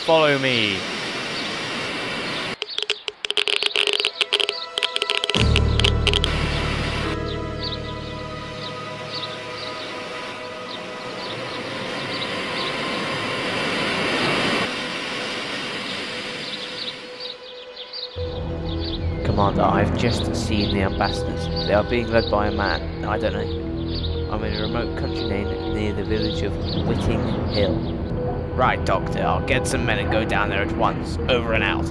follow me. Commander, I've just seen the ambassadors. They are being led by a man. I don't know. I'm in a remote country near the village of Whitting Hill. Right, Doctor. I'll get some men and go down there at once. Over and out.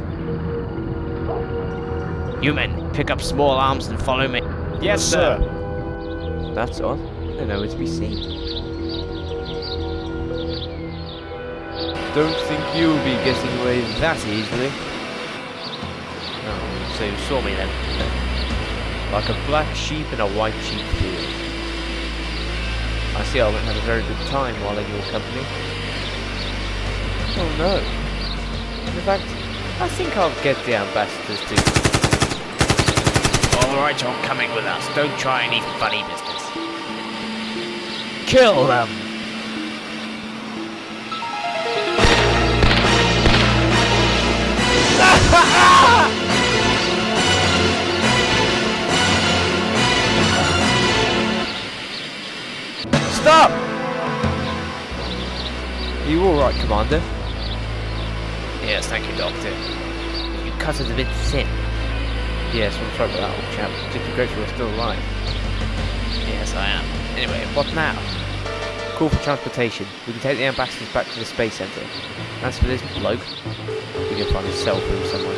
You men, pick up small arms and follow me. Yes, sir. That's odd. They're nowhere to be seen. Don't think you'll be getting away that easily. Oh, so you saw me then. Like a black sheep in a white sheep field. I see I won't have a very good time while in your company. Oh no. In fact, I think I'll get the ambassadors to... Alright, you're coming with us. Don't try any funny business. Kill them! Stop! Are you alright, Commander? Yes, thank you, Doctor. You cut it a bit thin. Yes, I'm sorry about that, old chap. Just grateful you're still alive. Yes, I am. Anyway, what now? Call for transportation. We can take the ambassadors back to the space center. As for this bloke, we can find his cell phone somewhere.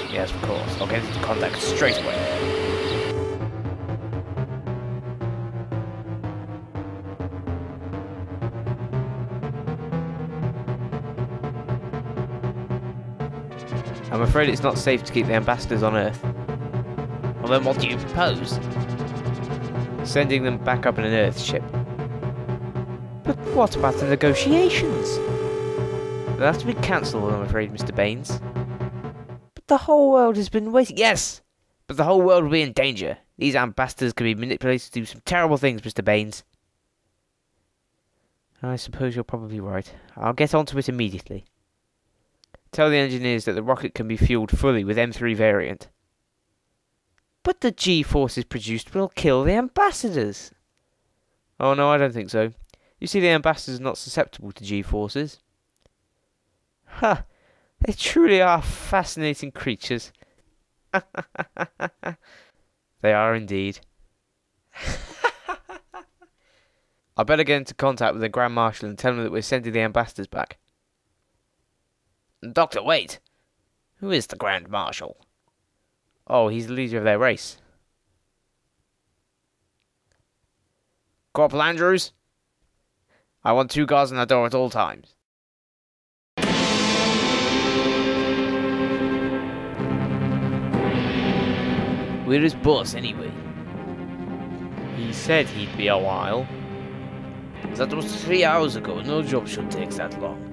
Yes, of course. I'll get into contact straight away. I'm afraid it's not safe to keep the ambassadors on Earth. Well then what do you propose? Sending them back up in an Earth ship. But what about the negotiations? They'll have to be cancelled, I'm afraid, Mr. Baines. But the whole world has been waiting. Yes! But the whole world will be in danger. These ambassadors can be manipulated to do some terrible things, Mr. Baines. I suppose you're probably right. I'll get onto it immediately. Tell the engineers that the rocket can be fueled fully with M3 variant. But the G-forces produced will kill the ambassadors. Oh no, I don't think so. You see, the ambassadors are not susceptible to G-forces. Ha! They truly are fascinating creatures. They are indeed. I better get into contact with the Grand Marshal and tell him that we're sending the ambassadors back. Doctor, wait! Who is the Grand Marshal? Oh, he's the leader of their race. Corporal Andrews? I want 2 guards on the door at all times. Where is boss, anyway? He said he'd be a while. That was 3 hours ago. No job should take that long.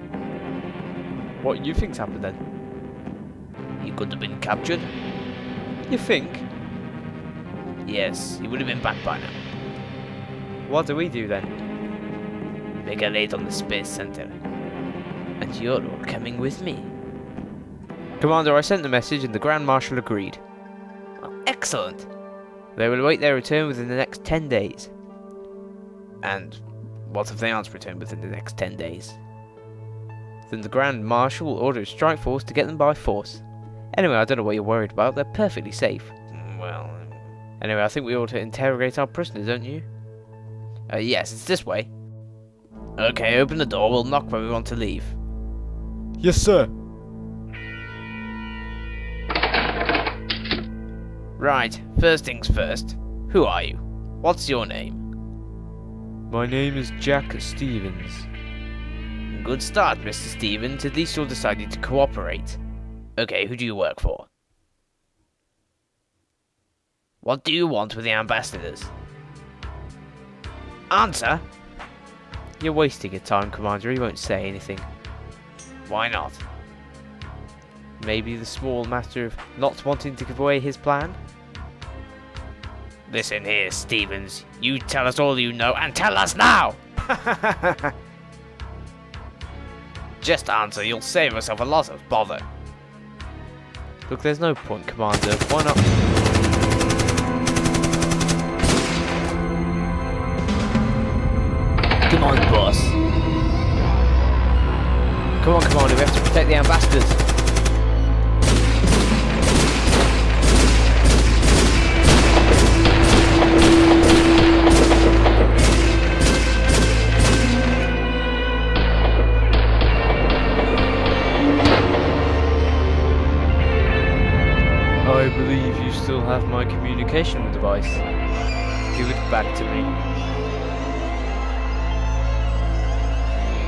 What you think's happened then? He could have been captured. You think? Yes, he would have been back by now. What do we do then? Make a raid on the space center. And you're all coming with me. Commander, I sent the message and the Grand Marshal agreed. Well, excellent. They will await their return within the next 10 days. And what if they aren't returned within the next 10 days? Then the Grand Marshal will order a strike force to get them by force. Anyway, I don't know what you're worried about. They're perfectly safe. Well... Anyway, I think we ought to interrogate our prisoners, don't you? Yes, it's this way. Okay, open the door. We'll knock when we want to leave. Yes, sir. Right, first things first. Who are you? What's your name? My name is Jack Stevens. Good start, Mr. Stevens. At least you're deciding to cooperate. Okay, who do you work for? What do you want with the ambassadors? Answer! You're wasting your time, Commander. He won't say anything. Why not? Maybe the small matter of not wanting to give away his plan? Listen here, Stevens. You tell us all you know, and tell us now! Just answer, you'll save yourself a lot of bother. Look, there's no point, Commander. Why not? Come on, boss. Come on, Commander, we have to protect the ambassadors. I believe you still have my communication device. Give it back to me.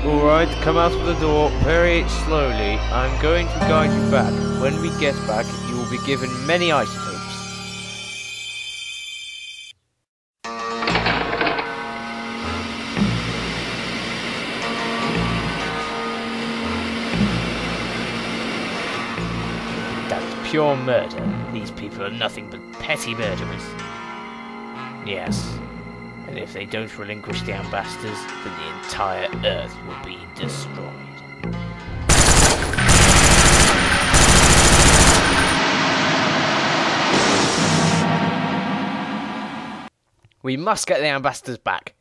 Alright, come out of the door very slowly. I'm going to guide you back. When we get back, you will be given many isotopes. That's pure murder. These people are nothing but petty murderers. Yes. And if they don't relinquish the ambassadors, then the entire Earth will be destroyed. We must get the ambassadors back.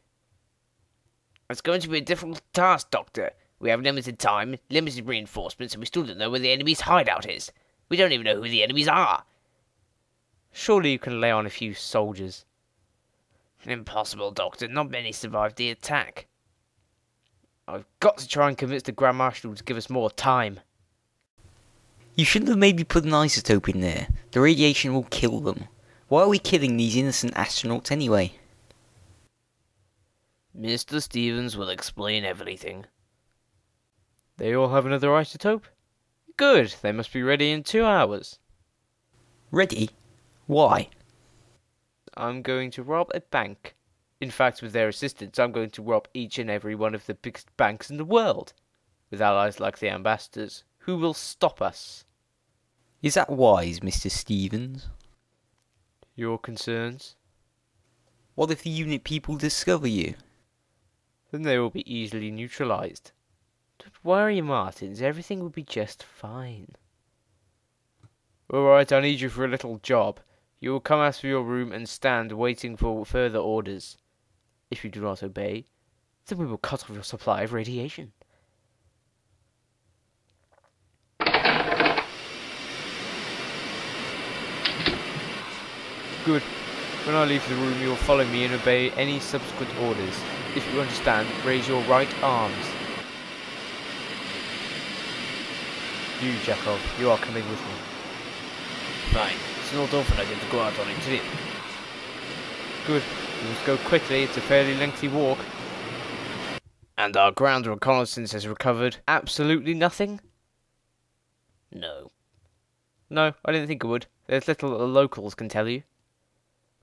It's going to be a difficult task, Doctor. We have limited time, limited reinforcements, and we still don't know where the enemy's hideout is. We don't even know who the enemies are. Surely you can lay on a few soldiers. Impossible, Doctor. Not many survived the attack. I've got to try and convince the Grand Marshal to give us more time. You shouldn't have maybe put an isotope in there. The radiation will kill them. Why are we killing these innocent astronauts anyway? Mr. Stevens will explain everything. They all have another isotope? Good, they must be ready in 2 hours. Ready? Why? I'm going to rob a bank. In fact, with their assistance, I'm going to rob each and every one of the biggest banks in the world. With allies like the ambassadors, who will stop us? Is that wise, Mr. Stevens? Your concerns? What if the unit people discover you? Then they will be easily neutralized. Don't worry, Martins, everything will be just fine. Alright, I need you for a little job. You will come out of your room and stand waiting for further orders. If you do not obey, then we will cut off your supply of radiation. Good. When I leave the room, you will follow me and obey any subsequent orders. If you understand, raise your right arms. You, Jacob, you are coming with me. Fine. It's not often I get to go out on a trip. Good. We must go quickly. It's a fairly lengthy walk. And our ground reconnaissance has recovered absolutely nothing? No. No, I didn't think it would. There's little the locals can tell you.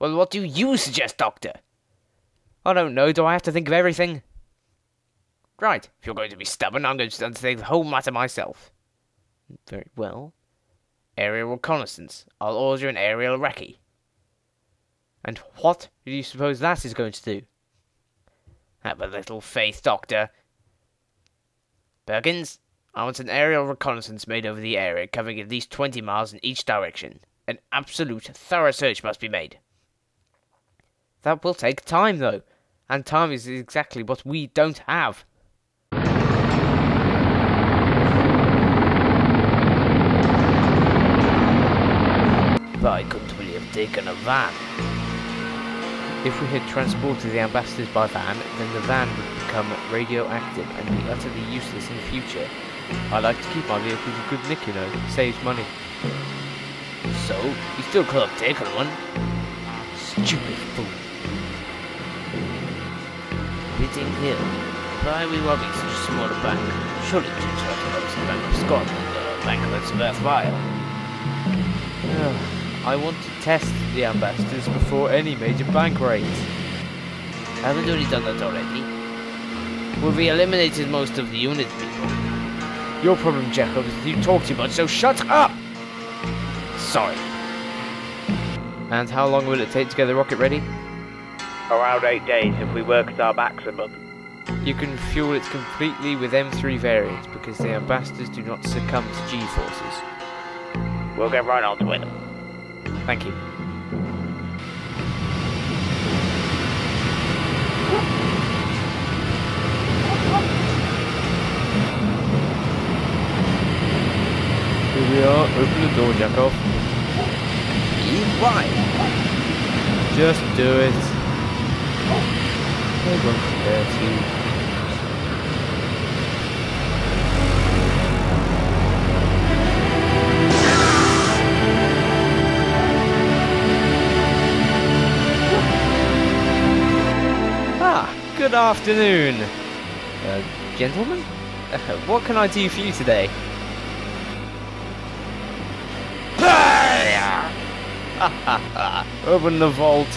Well, what do you suggest, Doctor? I don't know. Do I have to think of everything? Right. If you're going to be stubborn, I'm going to undertake the whole matter myself. Very well. Aerial reconnaissance. I'll order an aerial recce. And what do you suppose that is going to do? Have a little faith, Doctor. Perkins, I want an aerial reconnaissance made over the area, covering at least 20 miles in each direction. An absolute, thorough search must be made. That will take time, though. And time is exactly what we don't have. Why couldn't we have taken a van? If we had transported the ambassadors by van, then the van would become radioactive and be utterly useless in the future. I like to keep my vehicles a good nick, you know. It saves money. So, you still could have taken one? Stupid fool. Hitting Hill. Why are we robbing such a small bank? Surely we should try to rob the Bank of Scotland, or a bank that's worthwhile. I want to test the ambassadors before any major bank raids. Haven't we done that already? Well, we eliminated most of the unit people. Your problem, Jacob, is that you talk too much, so shut up! Sorry. And how long will it take to get the rocket ready? Around 8 days if we work at our maximum. You can fuel it completely with M3 variants because the ambassadors do not succumb to G-forces. We'll get right on with them. Thank you. Here we are. Open the door, Jackov. Right. Just do it. They won't hurt you. Good afternoon, gentlemen. What can I do for you today? Open the vault.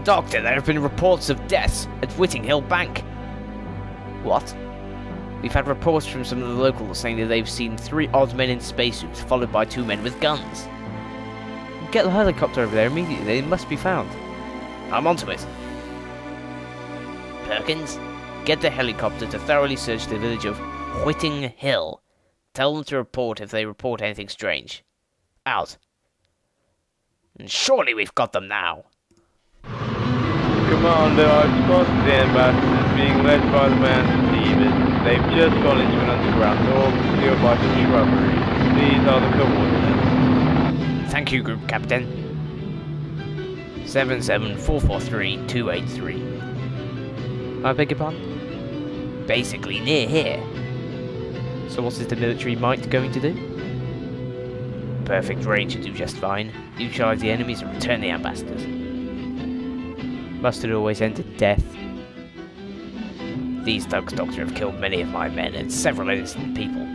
Doctor, there have been reports of deaths at Whitting Hill Bank. What? We've had reports from some of the locals saying that they've seen 3 odd men in spacesuits followed by 2 men with guns. Get the helicopter over there immediately. They must be found. I'm onto it. Perkins, get the helicopter to thoroughly search the village of Whitting Hill. Tell them to report if they report anything strange. Out. And surely we've got them now. Commander, I've spotted the ambassadors being led by the man Stevens. They've just gone into an underground door concealed by some shrubbery. These are the coordinates. Thank you, Group Captain. 77443-283. I beg your pardon? Basically near here. So what is the military might going to do? Perfect range to do just fine. Neutralize the enemies and return the ambassadors. Must it always end in death? These thugs, Doctor, have killed many of my men and several innocent people.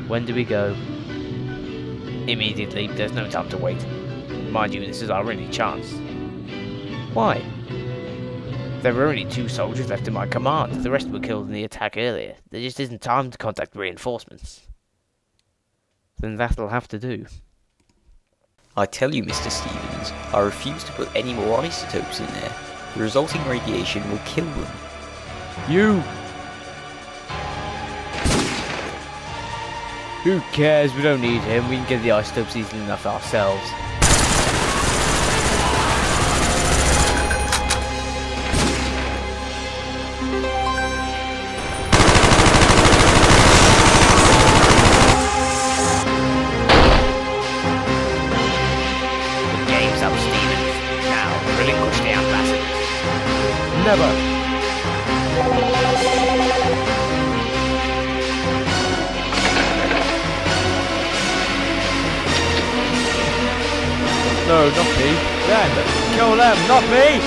When do we go? Immediately, there's no time to wait. Mind you, this is our only chance. Why? There were only 2 soldiers left in my command. The rest were killed in the attack earlier. There just isn't time to contact reinforcements. Then that'll have to do. I tell you, Mr. Stevens, I refuse to put any more isotopes in there. The resulting radiation will kill them. You! Who cares? We don't need him. We can get the isotopes easily enough ourselves. The game's up, Stevens. Now, relinquish the ambassadors. Never! No, not me. Them. Kill them, not me!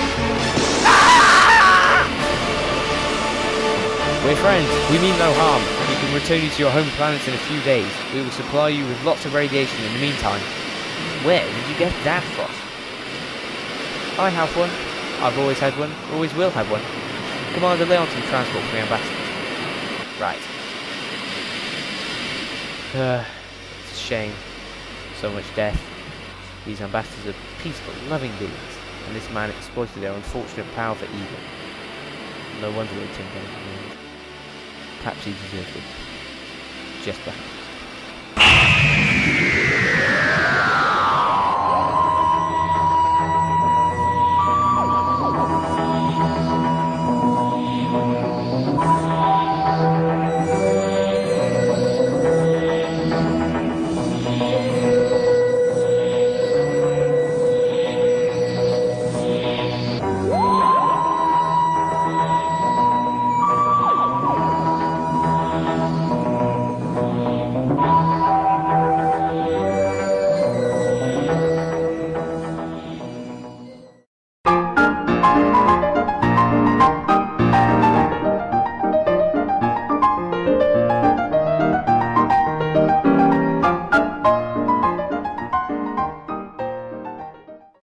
We're friends. We mean no harm. We can return you to your home planet in a few days. We will supply you with lots of radiation in the meantime. Where did you get that from? I have one. I've always had one. Always will have one. Commander, lay on some transport for the ambassadors. Right. It's a shame. So much death. These ambassadors are peaceful, loving beings, and this man exploited their unfortunate power for evil. No wonder they turned down the world. Perhaps he deserved it. Just perhaps.